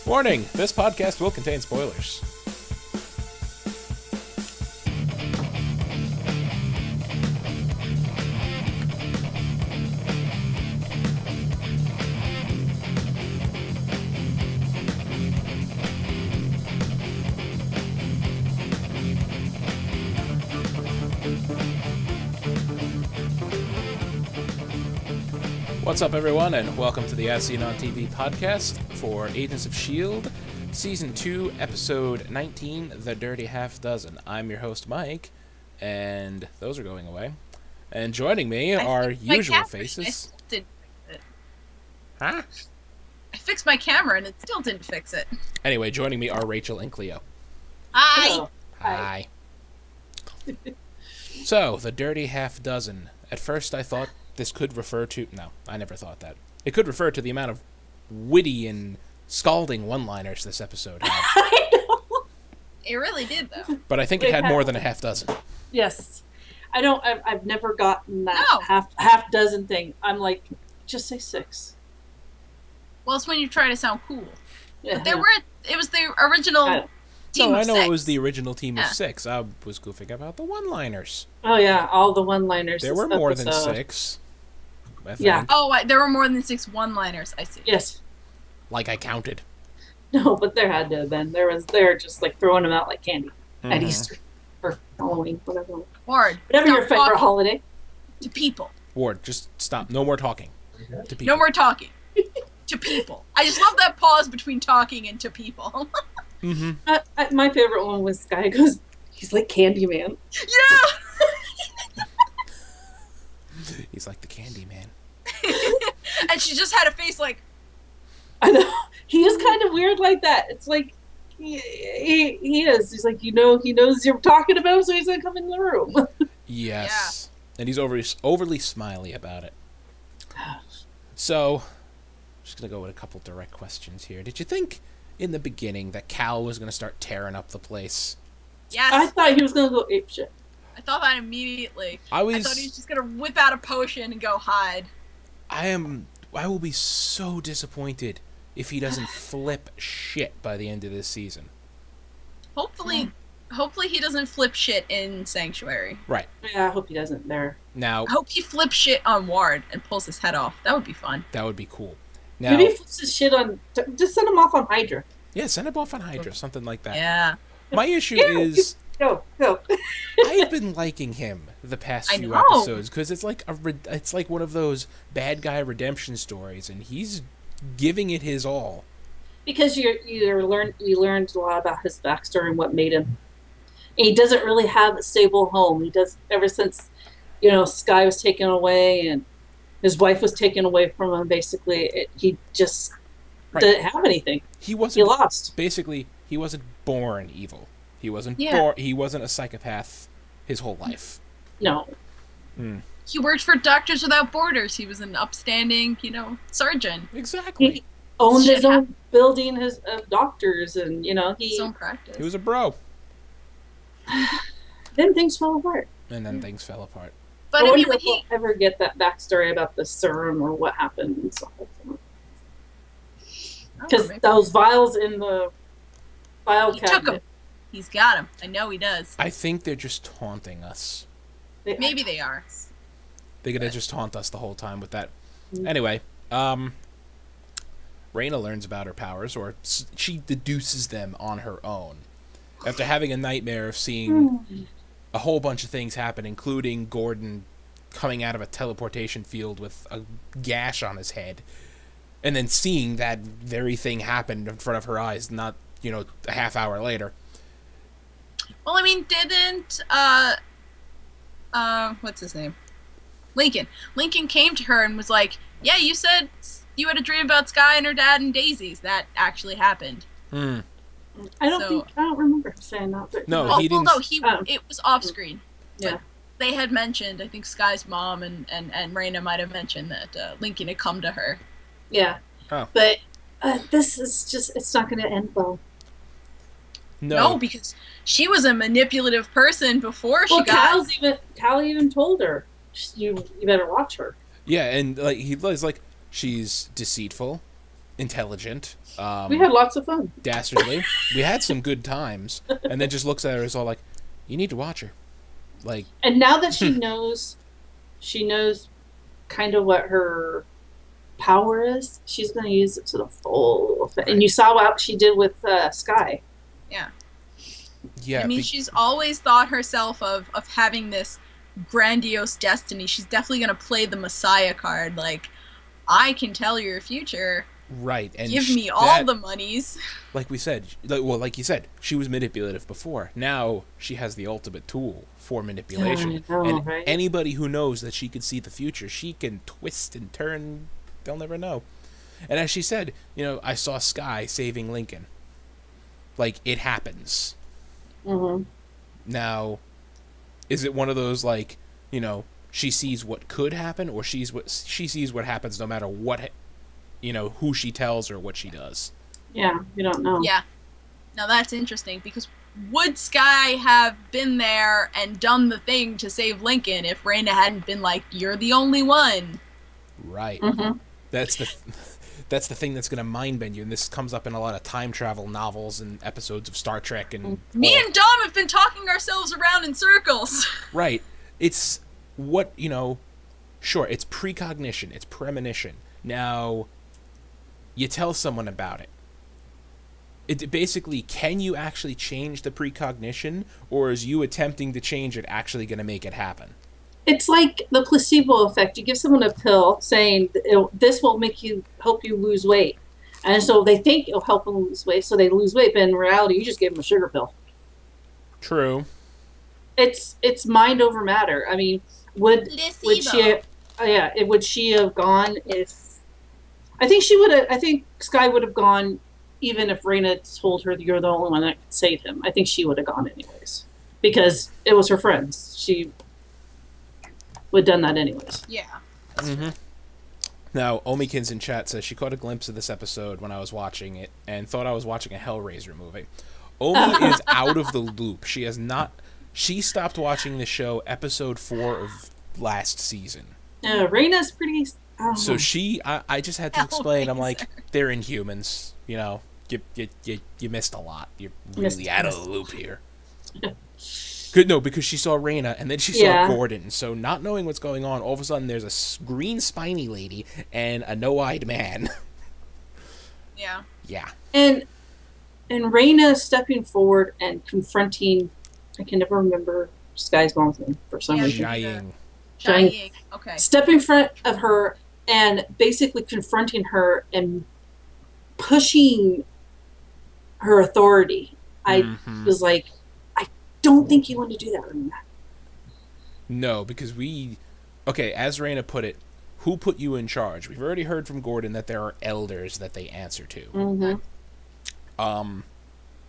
Warning, this podcast will contain spoilers. What's up, everyone, and welcome to the As Seen on TV podcast for Agents of S.H.I.E.L.D. Season 2, Episode 19, The Dirty Half Dozen. I'm your host, Mike, and those are going away. And joining me are usual faces. Huh? I fixed my camera, and it still didn't fix it. Anyway, joining me are Rachel and Clio. Hi! Hello. Hi. So, The Dirty Half Dozen. At first I thought this could refer to... No, I never thought that. It could refer to the amount of witty and scalding one-liners this episode had. I know. It really did, though. But I think it had more than a half dozen. Yes. I've never gotten that No. half dozen thing. I'm like, just say 6. Well, it's when you try to sound cool. Yeah. But it was the original team No, of I know 6. it was the original team of Yeah. 6. I was goofing about the one-liners. Oh yeah, all the one-liners. There this were more than episode. 6. I think. Yeah. Oh, there were more than 6 one-liners, I see. Yes. Like I counted. No, but there had to have been. They're just like throwing them out like candy at Mhm. Easter or Halloween, whatever. Ward, Whatever stop your favorite talking holiday. to people. Ward, just stop. No more talking. To people. No more talking. To people. I just love that pause between talking and to people. Mm-hmm. My favorite one was Guy goes, he's like Candyman. Yeah! He's like the candy man. And she just had a face like, I know. He is kind of weird like that. It's like, he is. He's like, he knows you're talking about him, so he's going to come in the room. Yes. And he's overly smiley about it. So, just going to go with a couple direct questions here. Did you think in the beginning that Cal was going to start tearing up the place? yes. I thought he was going to go apeshit. I thought that immediately. I I thought he was just going to whip out a potion and go hide. I will be so disappointed if he doesn't flip shit by the end of this season. Hopefully he doesn't flip shit in Sanctuary. Right. Yeah, I hope he doesn't there. Now, I hope he flips shit on Ward and pulls his head off. That would be fun. that would be cool. Now, Maybe he flips his shit on... Just send him off on Hydra. yeah, send him off on Hydra, something like that. Yeah. My issue Yeah. is... Go. I've been liking him the past I few know. episodes because it's like one of those bad guy redemption stories, and he's giving it his all. Because you learned a lot about his backstory and what made him. And he doesn't really have a stable home. He does ever since, Sky was taken away and his wife was taken away from him. Basically, he just didn't have anything. He He lost. Basically, he wasn't born evil. He wasn't Yeah. He wasn't a psychopath his whole life. No. He worked for Doctors Without Borders. He was an upstanding, surgeon. Exactly. He owned Shit his own building, his doctors, and His own practice. He was a bro. then things fell apart. And then things fell apart. But I I wonder mean, if we'll ever get that backstory about the serum or what happened and stuff like that. Because those vials in the file he took cabinet. him. He's got him. I know he does. I think they're just taunting us. Maybe they are. They're gonna just taunt us the whole time with that. Mm. Anyway, Raina learns about her powers, or she deduces them on her own. After having a nightmare of seeing a whole bunch of things happen, including Gordon coming out of a teleportation field with a gash on his head, and then seeing that very thing happen in front of her eyes, not, a half hour later. Well, I mean, didn't what's his name? Lincoln. Lincoln came to her and was like, "Yeah, you said you had a dream about Sky and her dad and daisies. That actually happened." Hmm. I don't remember him saying that. But No, Well, he didn't. it was off screen. Yeah. They had mentioned, I think Sky's mom and Raina might have mentioned that Lincoln had come to her. Yeah. Oh. But this is it's not going to end well. No. because she was a manipulative person before she got... Cal even told her, you better watch her. Yeah, and he was like, she's deceitful, intelligent. We had lots of fun. Dastardly. We had some good times. And then just looks at her as all like, you need to watch her. Like, and now that she knows kind of what her power is, she's going to use it to the full effect. And you saw what she did with Sky. Yeah. Yeah. I mean, she's always thought herself of having this grandiose destiny. She's definitely going to play the Messiah card. Like, I can tell your future. Right. And give me all the monies. Like we said, like you said, she was manipulative before. Now she has the ultimate tool for manipulation. Right? Anybody who knows that she can see the future, she can twist and turn. They'll never know. And as she said, I saw Sky saving Lincoln. Like, it happens. Mm-hmm. Now, is it one of those, like, she sees what could happen, or she sees what happens no matter what, who she tells or what she does? Yeah, we don't know. Yeah. Now that's interesting, because would Sky have been there and done the thing to save Lincoln if Raina hadn't been like, you're the only one? Right. Mm-hmm. That's the thing that's going to mind bend you, and this comes up in a lot of time travel novels and episodes of Star Trek. And me and Dom have been talking ourselves around in circles. Right. It's what, sure, it's precognition, it's premonition. Now, you tell someone about it. It basically, can you actually change the precognition, or is you attempting to change it actually going to make it happen? It's like the placebo effect. You give someone a pill saying this will help you lose weight, and so they think it'll help them lose weight, so they lose weight. But in reality, you just gave them a sugar pill. True. It's mind over matter. I mean, would she? Would she have gone if? I think she would have. I think Sky would have gone even if Raina told her that you're the only one that could save him. I think she would have gone anyways because it was her friends. She would have done that anyways. Yeah. Mm-hmm. Now, Omikins in chat says she caught a glimpse of this episode when I was watching it and thought I was watching a Hellraiser movie. Omi is out of the loop. She has not. She stopped watching the show episode 4 of last season. Raina's pretty. So I just had to explain. I'm like, they're Inhumans. You missed a lot. You're really out of the loop here. Good, no, because she saw Raina and then she saw Gordon. So not knowing what's going on, all of a sudden there's a green spiny lady and a no-eyed man. Yeah. Yeah. And Raina stepping forward and confronting. I can never remember Sky's mom's name for some reason. Shying. Okay. Stepping in front of her and basically confronting her and pushing her authority. I was like, I don't think you want to do that, Raina. No, because as Raina put it, who put you in charge? We've already heard from Gordon that there are elders that they answer to. Mm-hmm.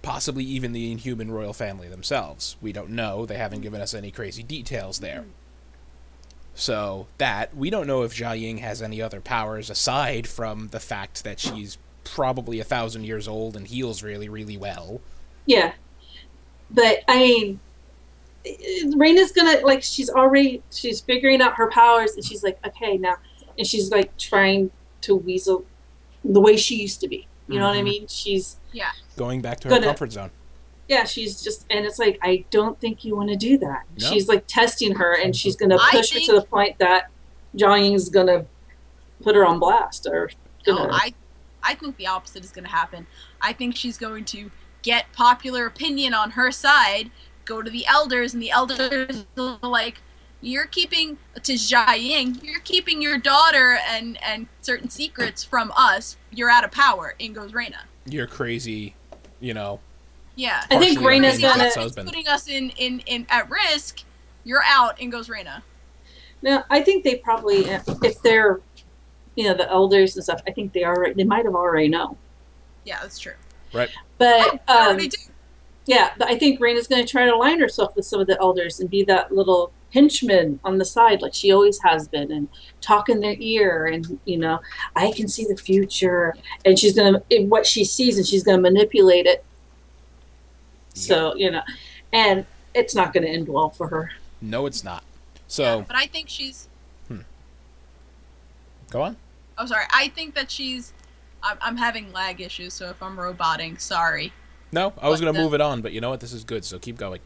Possibly even the Inhuman royal family themselves. We don't know. They haven't given us any crazy details there. So we don't know if Jia-Ying has any other powers aside from the fact that she's probably 1,000 years old and heals really, really well. Yeah. But, I mean, Raina's gonna, she's figuring out her powers, and she's like, okay, now, and she's, trying to weasel the way she used to be. You know what I mean? She's going back to her comfort zone. Yeah, she's just, and it's like, I don't think you want to do that. No. She's testing her, and she's going to push her to the point that Jia-Ying's going to put her on blast. I think the opposite is going to happen. I think she's going to get popular opinion on her side, go to the elders, and the elders will you're keeping, to Jia-Ying, you're keeping your daughter and certain secrets from us. You're out of power. In goes Raina. You're crazy, Yeah. I think Raina's putting us in at risk. You're out. In goes Raina. No, I think they probably, if they're, the elders and stuff, I think they might have already know. Yeah, that's true. Right. But, already do. Yeah, but I think Raina's going to try to align herself with some of the elders and be that little henchman on the side like she always has been and talk in their ear and, I can see the future. And she's going to, what she sees, and she's going to manipulate it. So, and it's not going to end well for her. No, it's not. So, but I think she's... Go on. Oh, sorry. I think that she's I'm having lag issues, so if I'm roboting, sorry. No, I was going to move it on, but you know what? This is good, so keep going.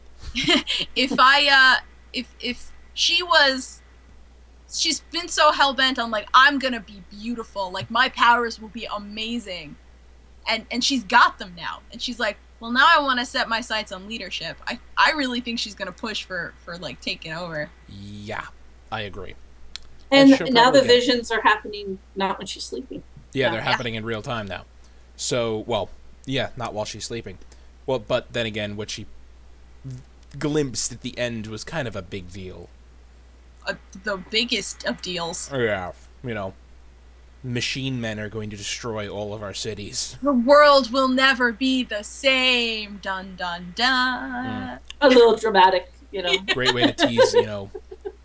If she's been so hell-bent on, like, I'm gonna be beautiful, like, my powers will be amazing, and she's got them now, and she's like, well, now I want to set my sights on leadership. I really think she's gonna push for like, taking over. Yeah, I agree. And now the visions are happening not when she's sleeping. Yeah, they're happening in real time now. So, well, yeah, not while she's sleeping. Well, but then again, what she glimpsed at the end was kind of a big deal. The biggest of deals. Yeah, you know, machine men are going to destroy all of our cities. The world will never be the same. Dun, dun, dun. A little dramatic, you know. Great way to tease, you know,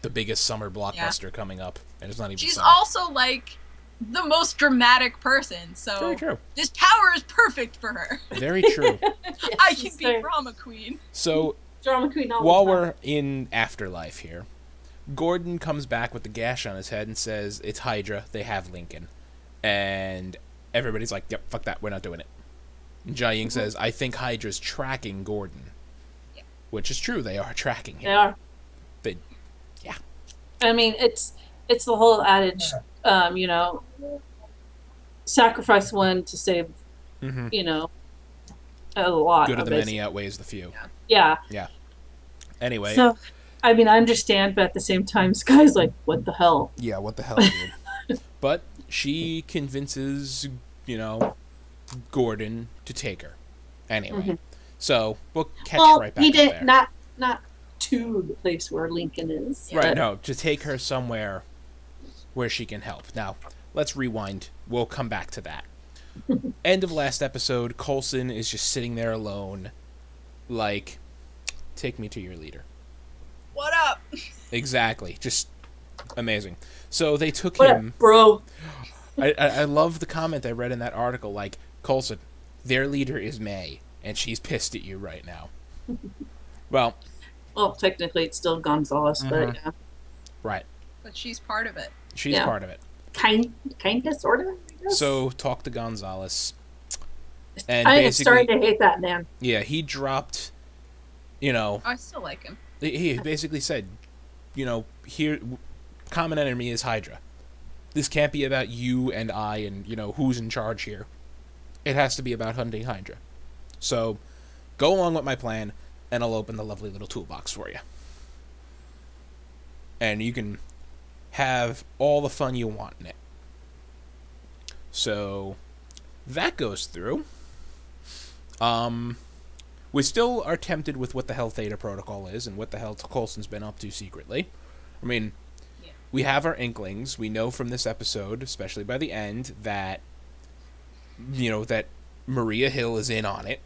the biggest summer blockbuster coming up. And it's not even She's summer. also, like, the most dramatic person, so very true. This power is perfect for her. Very true. Yes, I can be drama queen. So, drama queen while we're in Afterlife here, Gordon comes back with the gash on his head and says, it's Hydra, they have Lincoln. And everybody's like, yep, fuck that, we're not doing it. And Jia-Ying says, I think Hydra's tracking Gordon. Yeah. Which is true, they are tracking him. They are. Yeah. I mean, it's the whole adage, you know, sacrifice one to save, you know, a lot. Good of the many outweighs the few. Yeah. Yeah. Anyway. So, I mean, I understand, but at the same time, Sky's like, what the hell? Yeah, what the hell, dude? But she convinces, you know, Gordon to take her. Anyway. So, we'll catch right back he up did there. not to the place where Lincoln is. Right, no, to take her somewhere where she can help. Now, let's rewind. We'll come back to that. End of last episode, Coulson is just sitting there alone, like, take me to your leader. What up? Exactly. Just amazing. So they took What him... up, bro? I love the comment I read in that article, like, Coulson, their leader is May, and she's pissed at you right now. Well, technically it's still Gonzalez, but yeah. Right. But she's part of it. She's part of it. Kinda, sorta, I guess. So, talk to Gonzalez. And I am basically, starting to hate that man. yeah, he dropped, you know... I still like him. He basically said, you know, here, common enemy is Hydra. This can't be about you and I and, you know, who's in charge here. It has to be about hunting Hydra. So, go along with my plan, and I'll open the lovely little toolbox for you. And you can have all the fun you want in it. So, that goes through. We still are tempted with what the hell Theta Protocol is and what the hell Coulson's been up to secretly. I mean, we have our inklings. We know from this episode, especially by the end, that, you know, that Maria Hill is in on it.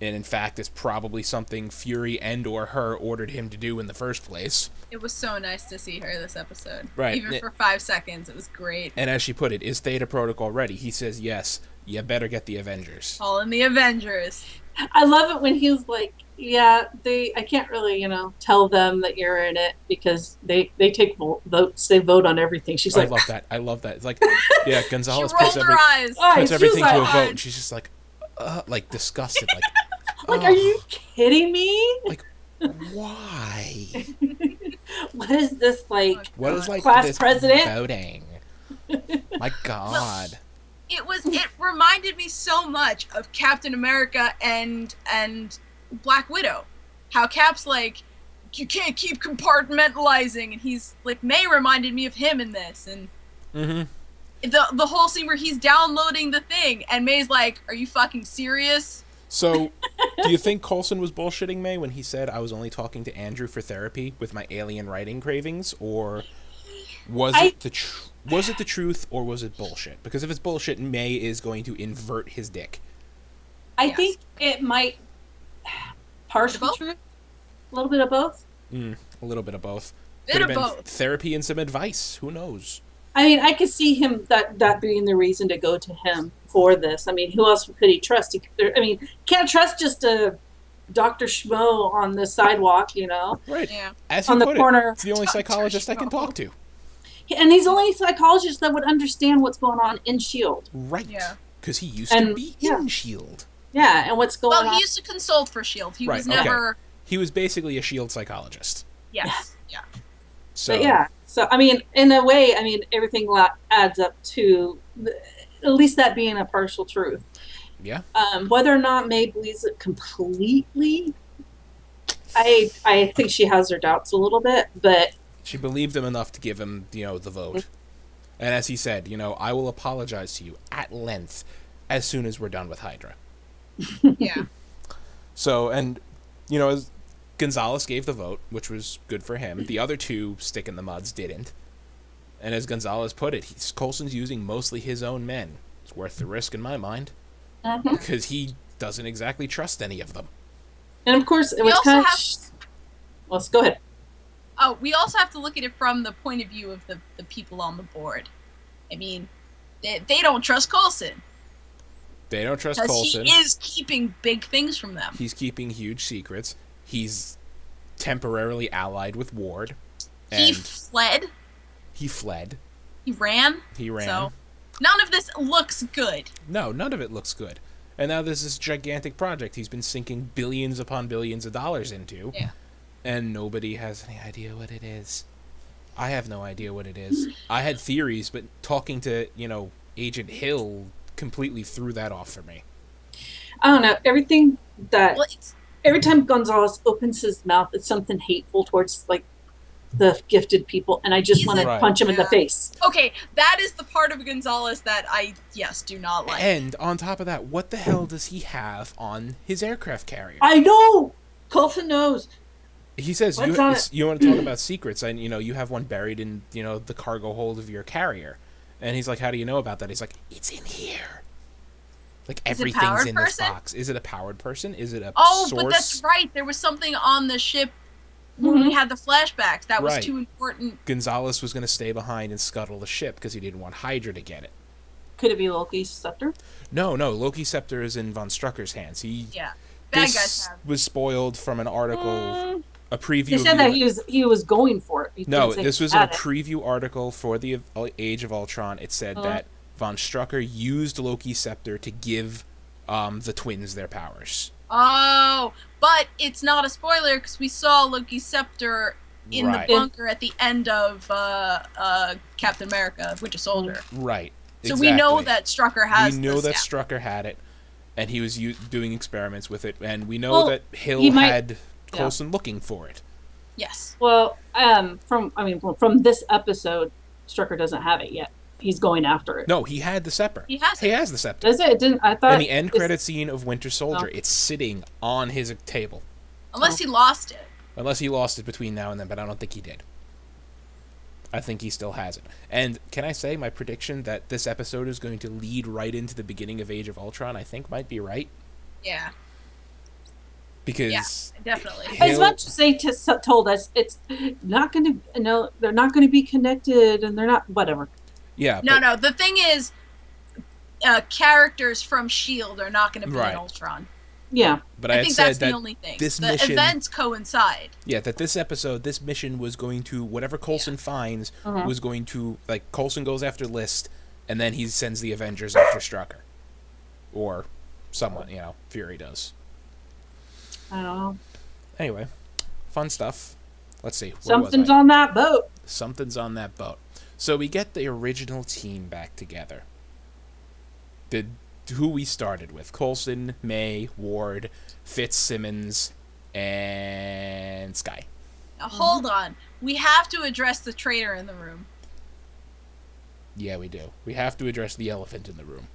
And in fact, it's probably something Fury and or her ordered him to do in the first place. It was so nice to see her this episode. Right. Even for 5 seconds, it was great. And as she put it, is Theta Protocol ready? He says, yes, you better get the Avengers. All in the Avengers. I love it when he's like, yeah, I can't really, you know, tell them that you're in it because they take votes. They vote on everything. She's like, I love that. I love that. It's like, yeah, Gonzalez she rolled her eyes. puts everything to a like, vote, and she's just like disgusted. Like, are you kidding me? Like, why? What is this, like, What is, like, class this president? voting? My God. It reminded me so much of Captain America and Black Widow. How Cap's like, you can't keep compartmentalizing, and he's like, May reminded me of him in this, and the whole scene where he's downloading the thing, and May's like, are you fucking serious? So, do you think Coulson was bullshitting May when he said, I was only talking to Andrew for therapy with my alien writing cravings, or was it the truth, or was it bullshit? Because if it's bullshit, May is going to invert his dick. I think it might partial truth, a little bit of both. A little bit of both. Bit Could of have been both. therapy and some advice. Who knows? I mean, I could see him that being the reason to go to him for this. I mean, who else could he trust? Can't trust just a Dr. Schmo on the sidewalk, you know? Right. Yeah. As you on the put corner. it, it's the only psychologist I can talk to. And he's the only psychologist that would understand what's going on in S.H.I.E.L.D. Right. Yeah. Because he used to be in S.H.I.E.L.D. Yeah, and what's going on. Well, he used to consult for S.H.I.E.L.D. He was never... Okay. He was basically a S.H.I.E.L.D. psychologist. Yes. Yeah. So, but yeah. So, I mean, in a way, I mean, everything adds up to at least that being a partial truth. Yeah. Whether or not May believes it completely, I think she has her doubts a little bit, but... She believed him enough to give him, the vote. And as he said, I will apologize to you at length as soon as we're done with Hydra. Yeah. So, and, as Gonzalez gave the vote, which was good for him. The other two stick in the muds didn't. And as Gonzalez put it, Coulson's using mostly his own men. It's worth the risk in my mind. Because he doesn't exactly trust any of them. And of course, it was kind of... Let's go ahead. Oh, we also have to look at it from the point of view of the people on the board. I mean, they don't trust Coulson. They don't trust Coulson. Because he is keeping big things from them. He's keeping huge secrets. He's temporarily allied with Ward. He fled. He fled. He ran. So, none of this looks good. No, none of it looks good. And now there's this gigantic project he's been sinking billions upon billions of dollars into. Yeah. And nobody has any idea what it is. I have no idea what it is. I had theories, but talking to, Agent Hill completely threw that off for me. I don't know. Everything that... Well, every time Gonzalez opens his mouth, it's something hateful towards, the gifted people, and I just want to punch him in the face. Okay, that is the part of Gonzalez that I, do not like. And on top of that, what the hell does he have on his aircraft carrier? I know! Coulson knows. He says, you want to talk about secrets, and, you have one buried in, the cargo hold of your carrier. And he's like, how do you know about that? He's like, it's in here. Everything's in this box. Is it a powered person? Is it a source? But that's right. There was something on the ship when we had the flashbacks. That was too important. Gonzalez was going to stay behind and scuttle the ship because he didn't want Hydra to get it. Could it be Loki's scepter? No. Loki's scepter is in Von Strucker's hands. Bad guys was spoiled from an article... A preview. They said that he was going for it. No, this was a preview article for the Age of Ultron. It said that Von Strucker used Loki's scepter to give the twins their powers. Oh, but it's not a spoiler because we saw Loki's scepter in the bunker at the end of Captain America, Winter Soldier. Right. So we know that Strucker has. We know that Strucker had it, and he was doing experiments with it, and we know that Hill had Coulson looking for it. Yes. Well, from this episode, Strucker doesn't have it yet. He's going after it. No, he had the scepter. He has the scepter. Does it? It didn't. I thought. In the end credit scene of Winter Soldier, it's sitting on his table. Unless he lost it. Unless he lost it between now and then, but I don't think he did. I think he still has it. And can I say my prediction that this episode is going to lead right into the beginning of Age of Ultron, I think might be right? Yeah. Because definitely. As much as they told us, it's not going to. They're not going to be connected, and they're not. Whatever. Yeah. No. The thing is, characters from S.H.I.E.L.D. are not going to be in Ultron. Yeah. But I think that's the only thing. This the mission, events coincide. Yeah, that this mission was going to, whatever Coulson finds, was going to, Coulson goes after List, and then he sends the Avengers after Strucker. Or someone, Fury does. I don't know. Anyway, fun stuff. Let's see. Something's on that boat. Something's on that boat. So we get the original team back together. Who we started with. Coulson, May, Ward, Fitzsimmons, and Sky. Now hold on. We have to address the traitor in the room. Yeah, we do. We have to address the elephant in the room.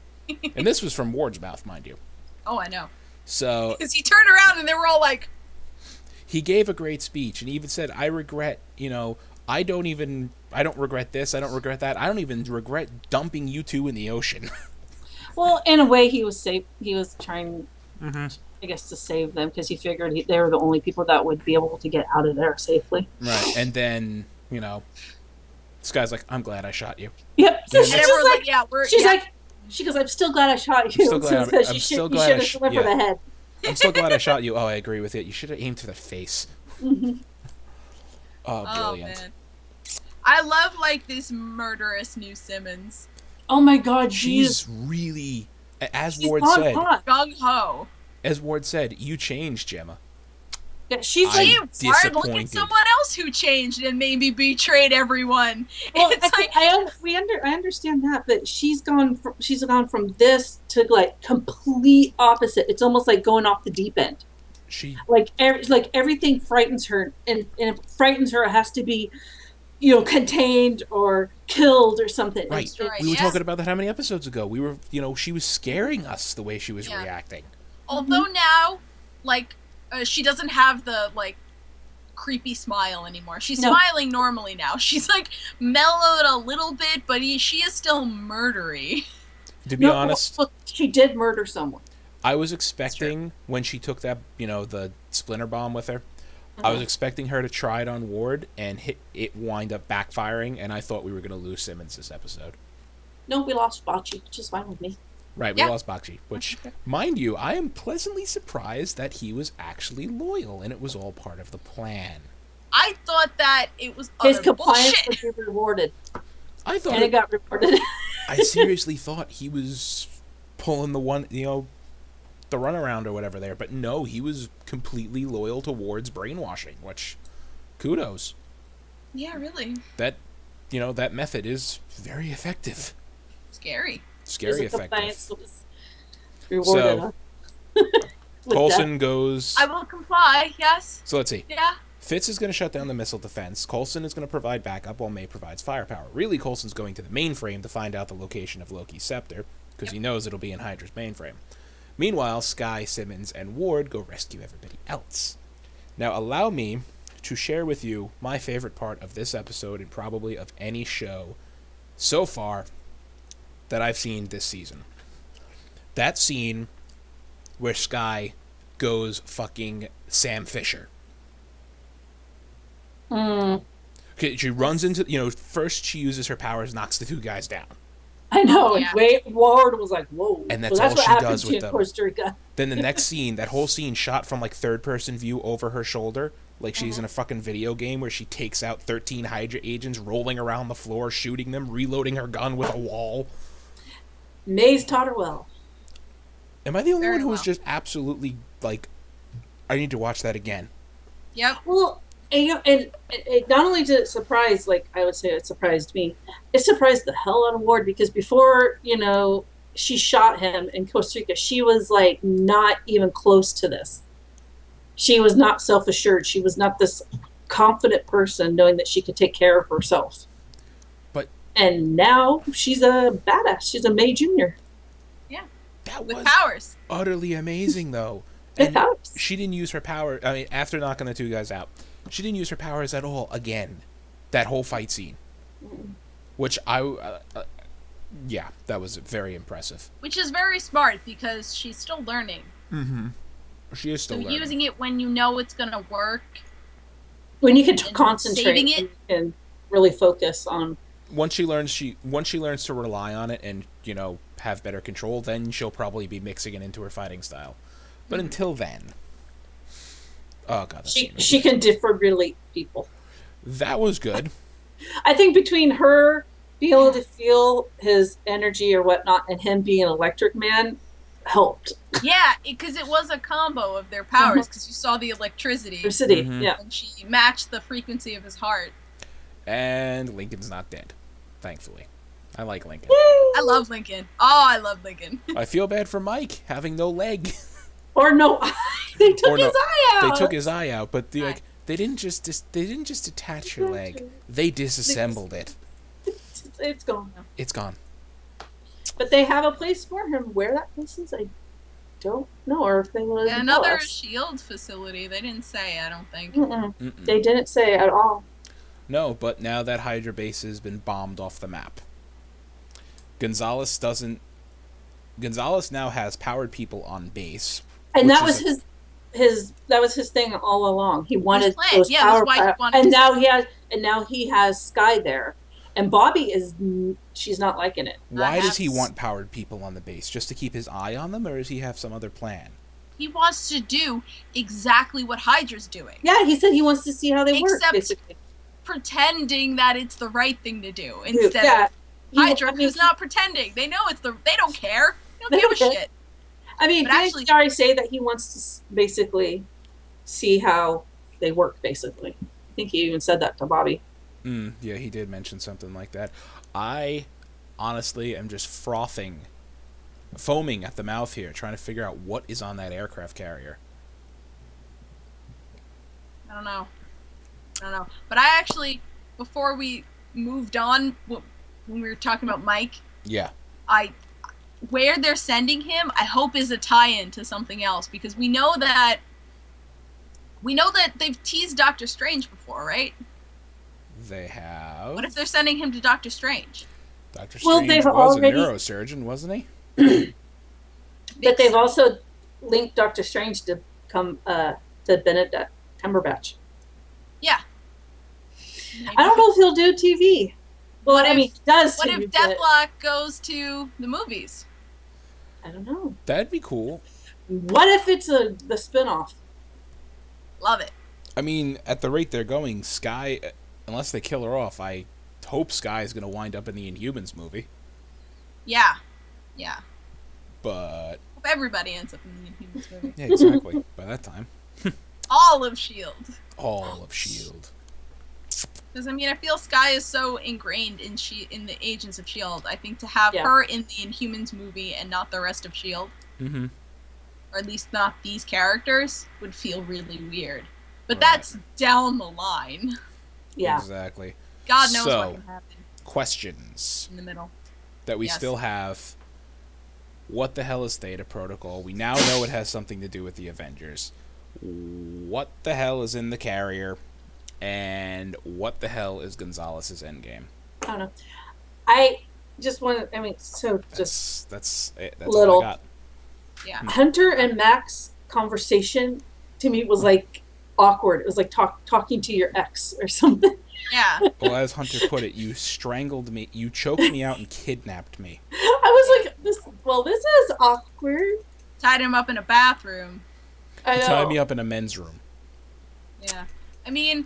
And this was from Ward's mouth, mind you. Oh, I know. So... Because he turned around and they were all like... He gave a great speech and he even said, I regret, I don't regret this, I don't regret that. I don't even regret dumping you two in the ocean. Well, in a way, he was safe. He was trying, I guess, to save them because he figured they were the only people that would be able to get out of there safely. Right, and then this guy's like, "I'm glad I shot you." Yep. So and everyone's like, "Yeah, we're." She goes, "I'm still glad I shot you." I'm still glad I shot you. For the head. I'm still glad I shot you. Oh, I agree with it. You should have aimed for the face. Oh, brilliant. Man. I love, like, this murderous new Simmons. Oh my God, She's really, as she's Ward gone said, hot. Gung-ho. as Ward said, you changed, Gemma. Yeah, she's I'm like, Ward, look disappointed. at someone else who changed and maybe betrayed everyone. well, It's like, I understand that, but she's gone from this to like complete opposite. It's almost like going off the deep end. Like everything frightens her, and if it frightens her, it has to be, contained or killed or something. Right. We were talking about that how many episodes ago? We were, she was scaring us the way she was reacting. Although now, like, she doesn't have the, like, creepy smile anymore. She's smiling normally now. She's, like, mellowed a little bit, but she is still murdery. To be honest, well, she did murder someone. I was expecting when she took that, the splinter bomb with her, I was expecting her to try it on Ward and it wind up backfiring, and I thought we were going to lose Simmons this episode. No, we lost Bocce, which is fine with me. Right, we lost Bakshi, which, mind you, I am pleasantly surprised that he was actually loyal and it was all part of the plan. I thought that it was his compliance bullshit. would be rewarded. I thought and it got rewarded. I seriously thought he was pulling the one, the runaround or whatever there, but no, he was completely loyal to Ward's brainwashing, which, kudos. Yeah, really. That, that method is very effective. Scary. Scary effective. Was rewarded, so, Coulson goes... I will comply, yes. So let's see. Yeah. Fitz is going to shut down the missile defense. Coulson is going to provide backup while May provides firepower. Really, Coulson's going to the mainframe to find out the location of Loki's scepter, because he knows it'll be in Hydra's mainframe. Meanwhile, Skye, Simmons, and Ward go rescue everybody else. Now, allow me to share with you my favorite part of this episode and probably of any show so far that I've seen this season. That scene where Skye goes fucking Sam Fisher. Okay, she runs into, first she uses her powers, knocks the two guys down. I know, and Ward was like, whoa. And that's all she does with them. Costa Rica. Then the next scene, that whole scene shot from like third-person view over her shoulder, like she's in a fucking video game where she takes out 13 Hydra agents, rolling around the floor, shooting them, reloading her gun with a wall. May's taught her well. Am I the only one who was just absolutely like, I need to watch that again? Yep. Well, and it not only did it surprise, like I would say it surprised me, it surprised the hell out of Ward, because before, she shot him in Costa Rica, she was like not even close to this. She was not self-assured. She was not this confident person knowing that she could take care of herself. And now she's a badass. She's a May Junior. Yeah. That with was powers. Utterly amazing, though. With powers. She didn't use her power. I mean, after knocking the two guys out, she didn't use her powers at all again. That whole fight scene. Which yeah, that was very impressive. Which is very smart, because she's still learning. Mm-hmm. She is still learning. Using it when you know it's going to work. When you can concentrate saving it. and really focus on... Once she learns to rely on it and, have better control, then she'll probably be mixing it into her fighting style. But until then... Oh, God. She can defibrillate people. That was good. I think between her being able to feel his energy or whatnot and him being an electric man helped. Yeah, because it was a combo of their powers, because you saw the electricity. Yeah. And she matched the frequency of his heart. And Lincoln's not dead, thankfully. I like Lincoln. I love Lincoln. Oh, I love Lincoln. I feel bad for Mike having no leg. Or no eye. They took his eye out. They took his eye out, but they didn't just attach your leg. They disassembled it. It's gone now. It's gone. But they have a place for him. Where that place is, I don't know. Or if they want to another S.H.I.E.L.D. facility. They didn't say, I don't think. They didn't say at all. No, but now that Hydra base has been bombed off the map, Gonzalez now has powered people on base. And that was his thing all along. He wanted those power, and now he has Skye there. And Bobby she's not liking it. Why does he want powered people on the base? Just to keep his eye on them, or does he have some other plan? He wants to do exactly what Hydra's doing. Yeah, he said he wants to see how they work, basically. pretending that it's the right thing to do instead of Hydra, who's not pretending. They know they don't care. They don't give a shit. I mean, didn't Gary say that he wants to basically see how they work, basically? I think he even said that to Bobby. Yeah, he did mention something like that. I honestly am just foaming at the mouth here, trying to figure out what is on that aircraft carrier. I don't know. But I actually, before we moved on, when we were talking about Mike, yeah, where they're sending him, I hope is a tie-in to something else, because we know that they've teased Doctor Strange before, right? They have. What if they're sending him to Doctor Strange? Doctor Strange was a neurosurgeon, wasn't he? But they've also linked Doctor Strange to come to Benedict Cumberbatch. Yeah. Maybe. I don't know if he'll do TV. Well, he does. What if Deathlock goes to the movies? I don't know. That'd be cool. What if it's the spinoff? Love it. I mean, at the rate they're going, Skye, unless they kill her off, I hope Skye is going to wind up in the Inhumans movie. Yeah. But hope everybody ends up in the Inhumans movie. Yeah, exactly. By that time. All of S.H.I.E.L.D. All of S.H.I.E.L.D. Because, I mean, I feel Skye is so ingrained in the Agents of S.H.I.E.L.D. I think to have her in the Inhumans movie and not the rest of S.H.I.E.L.D., or at least not these characters, would feel really weird. But that's down the line. Yeah. Exactly. God knows what can happen. Questions. In the middle. That we still have. What the hell is Theta Protocol? We now know it has something to do with the Avengers. What the hell is in the carrier? And what the hell is Gonzalez's endgame? I don't know. I just want to, That's it. That's little. all I got. Yeah. Hunter and Mac's conversation to me was like awkward. It was like talking to your ex or something. Yeah. Well, as Hunter put it, you strangled me, you choked me out and kidnapped me. I was like, this is awkward. Tied him up in a bathroom. You tied me up in a men's room. Yeah. I mean,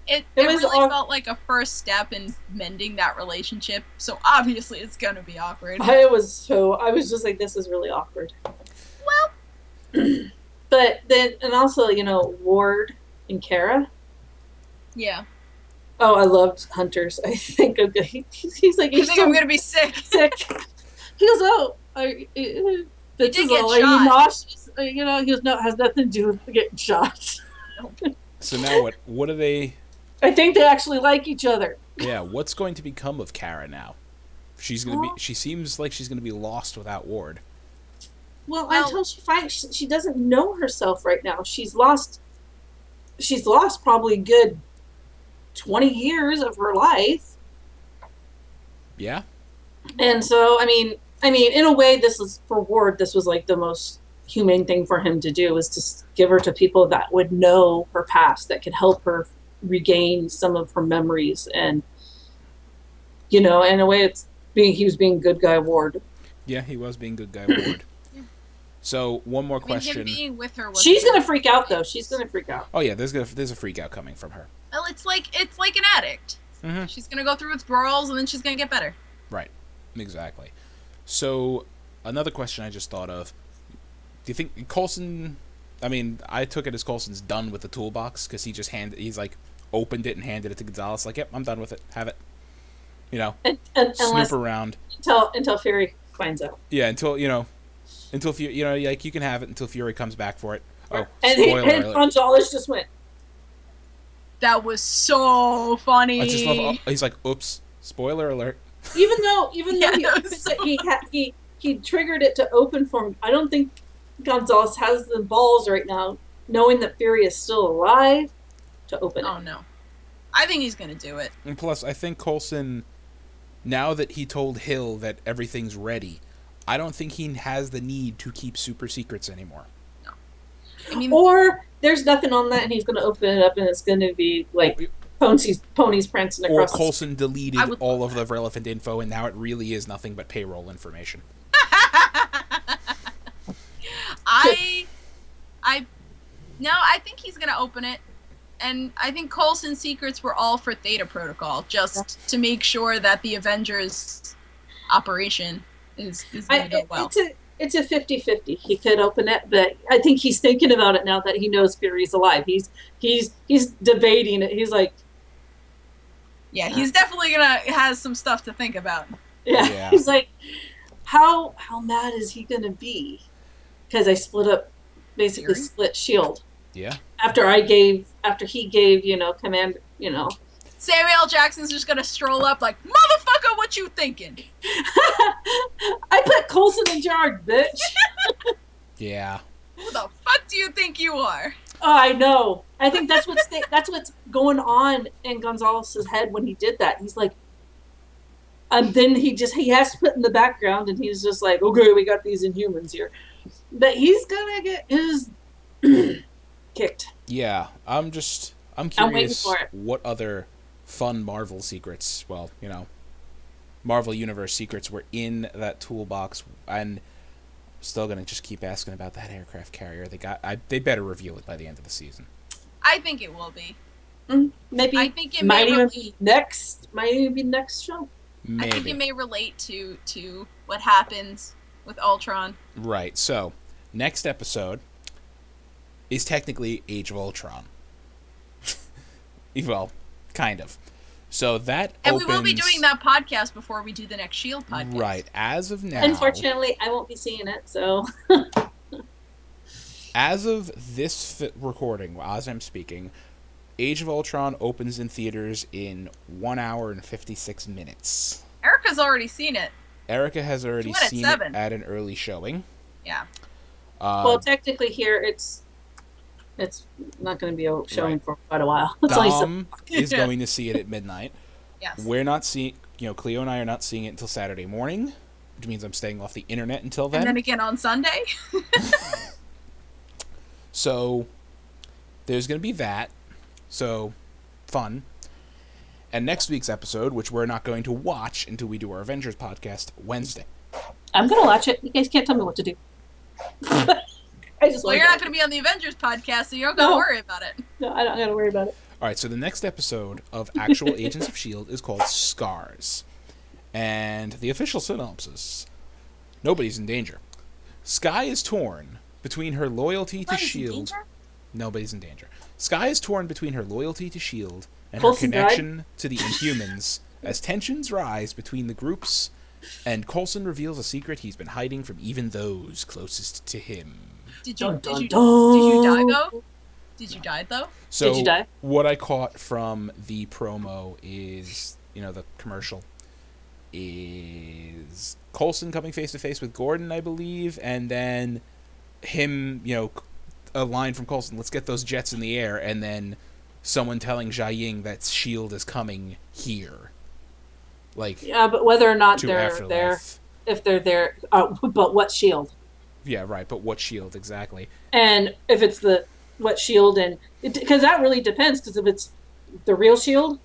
it really felt like a first step in mending that relationship, so obviously it's gonna be awkward. I was just like, this is really awkward. Well. But then, and also, Ward and Kara. Yeah. Oh, I loved Hunter's. I think he's like, you think I'm gonna be sick? Sick. He goes, oh, you did get shot. Are you nauseous? He goes, no, it has nothing to do with getting shot. So now what are they? I think they actually like each other. Yeah, what's going to become of Kara now? She seems like she's gonna be lost without Ward. Well, until she finds, she doesn't know herself right now. She's lost probably a good 20 years of her life. Yeah. And so, I mean, in a way, this was for Ward. This was like the most humane thing for him to do, was to give her to people that would know her past, that could help her regain some of her memories. And in a way, he was being good guy Ward. Yeah, he was being good guy Ward. So one more question. Him being with her she's gonna freak out, though. She's gonna freak out. Oh yeah, there's a freak out coming from her. Well, it's like an addict. Mm-hmm. She's gonna go through withdrawals and then she's gonna get better. Right, exactly. So another question I just thought of: do you think Coulson? I mean, I took it as Coulson's done with the toolbox because he's like opened it and handed it to Gonzalez. Like, yep, I'm done with it. Have it. Snoop around until Fury finds out. Yeah, until Fury, like you can have it until Fury comes back for it. Oh, and Gonzalez just went. That was so funny. I just love. He's like, "Oops!" Spoiler alert. Even though he triggered it to open for him, I don't think Gonzalez has the balls right now, knowing that Fury is still alive, to open it. Oh no, I think he's gonna do it. And plus, I think Coulson, now that he told Hill that everything's ready, I don't think he has the need to keep super secrets anymore. No. I mean, or there's nothing on that, and he's going to open it up, and it's going to be like ponies prancing across. Or Coulson deleted all of the relevant info, and now it really is nothing but payroll information. I think he's going to open it. And I think Coulson's secrets were all for Theta Protocol, just to make sure that the Avengers operation is going to go well. It's a 50-50. He could open it, but I think he's thinking about it now that he knows Fury's alive. He's debating it. He's like, yeah, he's definitely has some stuff to think about. Yeah. He's like, how mad is he gonna be? Because I split S.H.I.E.L.D. Yeah. After he gave, command, Samuel L. Jackson's just gonna stroll up like, motherfucker, what you thinking? I put Coulson in charge, bitch. Yeah. Who the fuck do you think you are? Oh, I know. I think that's what's going on in Gonzalez's head when he did that. He's like, then he has to put in the background, and he's just like, okay, we got these Inhumans here, but he's gonna get his kicked. Yeah, I'm curious what other fun Marvel secrets, Marvel Universe secrets were in that toolbox, and still gonna just keep asking about that aircraft carrier. They better reveal it by the end of the season. I think it will be. Maybe. I think it might may even relate. Might even be next show. Maybe. I think it may relate to what happens with Ultron. Right. So, next episode is technically Age of Ultron. Well, kind of. So that and opens... we will be doing that podcast before we do the next S.H.I.E.L.D. podcast. Right. As of now... Unfortunately, I won't be seeing it, so... As of this recording, as I'm speaking, Age of Ultron opens in theaters in 1 hour and 56 minutes. Erica's already seen it. Erica has already seen it at an early showing. Yeah. Well, technically here, it's not going to be a showing for quite a while. Dom is going to see it at midnight. Yes. We're not seeing... Cleo and I are not seeing it until Saturday morning, which means I'm staying off the internet until then. And then again on Sunday. So, there's going to be that. So, fun. And next week's episode, which we're not going to watch until we do our Avengers podcast Wednesday. I'm going to watch it. You guys can't tell me what to do. Well, you're not going to be on the Avengers podcast, so you don't got to worry about it. No, I don't got to worry about it. All right, so the next episode of actual Agents of S.H.I.E.L.D. is called Scars. And the official synopsis: nobody's in danger. Skye is torn between her loyalty to S.H.I.E.L.D. Nobody's in danger. Skye is torn between her loyalty to S.H.I.E.L.D. and her connection to the Inhumans as tensions rise between the groups, and Coulson reveals a secret he's been hiding from even those closest to him. Did you die though? Did you die though? So did you die? What I caught from the promo is, the commercial, is Coulson coming face to face with Gordon, I believe, and then him, a line from Coulson, let's get those jets in the air, and then someone telling Jia-Ying that S.H.I.E.L.D. is coming here. Yeah, but whether or not they're there, if they're there, but what S.H.I.E.L.D.? Yeah, right, but what S.H.I.E.L.D. exactly? And if it's what S.H.I.E.L.D. and because that really depends. Because if it's the real S.H.I.E.L.D.,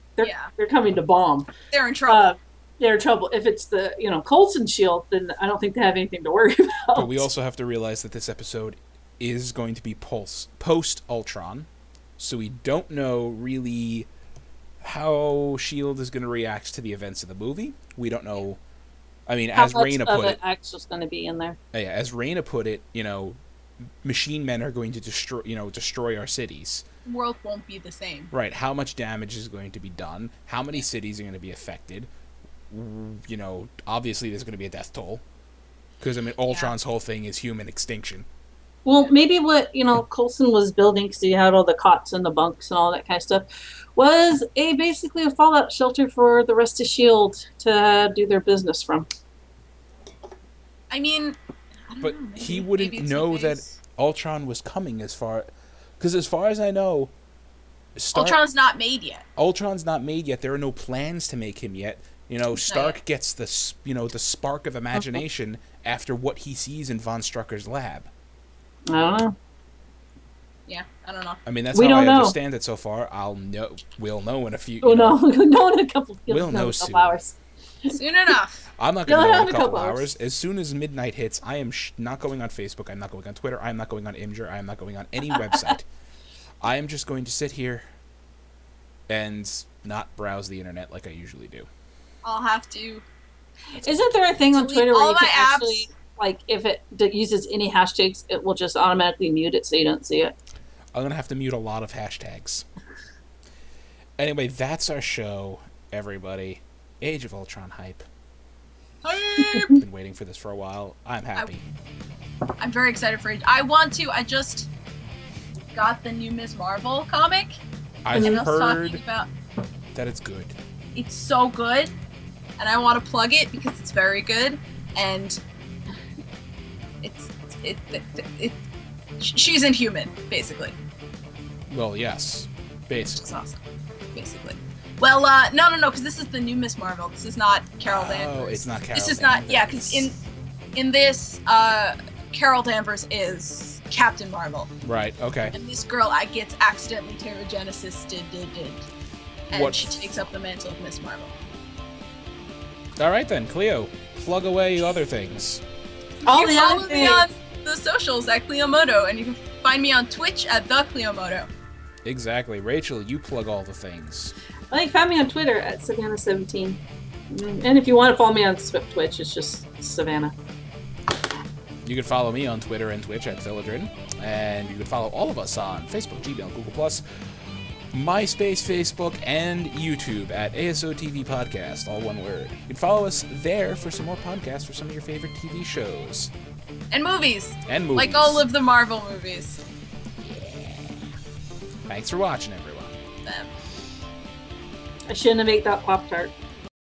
they're coming to bomb. They're in trouble. They're in trouble. If it's the Coulson S.H.I.E.L.D., then I don't think they have anything to worry about. But we also have to realize that this episode is going to be post Ultron, so we don't know really how S.H.I.E.L.D. is going to react to the events of the movie. We don't know. I mean, as Raina put it, actually's going to be in there. Yeah, as Raina put it, machine men are going to destroy our cities. The world won't be the same. Right. How much damage is going to be done? How many cities are going to be affected? Obviously there's going to be a death toll. Because, Ultron's whole thing is human extinction. Well, maybe what, Coulson was building, because he had all the cots and the bunks and all that kind of stuff, was basically a fallout shelter for the rest of S.H.I.E.L.D. to do their business from. I mean... But he wouldn't know that Ultron was coming because as far as I know... Ultron's not made yet. Ultron's not made yet. There are no plans to make him yet. Stark gets the spark of imagination after what he sees in Von Strucker's lab. I don't know. Yeah, I don't know. I mean, that's how I understand it so far. We'll know in a few... We'll know in a couple soon. Hours. Soon enough. I'm not going to know in a couple hours. As soon as midnight hits, I am not going on Facebook. I'm not going on Twitter. I'm not going on Imgur. I am not going on any website. I am just going to sit here and not browse the internet like I usually do. I'll have to. Isn't there a thing on delete Twitter where all you my can apps. actually, like, if it uses any hashtags, it will just automatically mute it so you don't see it? I'm going to have to mute a lot of hashtags. Anyway, that's our show, everybody. Age of Ultron hype. Been waiting for this for a while. I'm happy. I'm very excited for it. I just got the new Ms. Marvel comic. I've and I was heard talking about that it's good. it's so good, and I want to plug it because it's very good, and she's Inhuman, basically. Well, yes. Basically. It's awesome, basically. Well, no, because this is the new Ms. Marvel. This is not Carol Danvers. Oh, it's not Carol This is Danvers. not, yeah, because in this, Carol Danvers is Captain Marvel. Right, okay. And this girl gets accidentally Terrigenesis and What? she takes up the mantle of Ms. Marvel. Alright then, Clio. Plug away other things. All You the follow other me things. on the socials at Cliomoto, and you can find me on Twitch at the Cliomoto. Exactly. Rachel, you plug all the things. Well, you can find me on Twitter at Savannah17. And if you want to follow me on Twitch, it's just Savannah. You can follow me on Twitter and Twitch at Philodrin. And you can follow all of us on Facebook, Gmail, Google+, MySpace, Facebook, and YouTube at ASOTV Podcast, all one word. You can follow us there for some more podcasts for some of your favorite TV shows. And movies. And movies. Like all of the Marvel movies. Thanks for watching, everyone. Them. I shouldn't have made that Pop-Tart.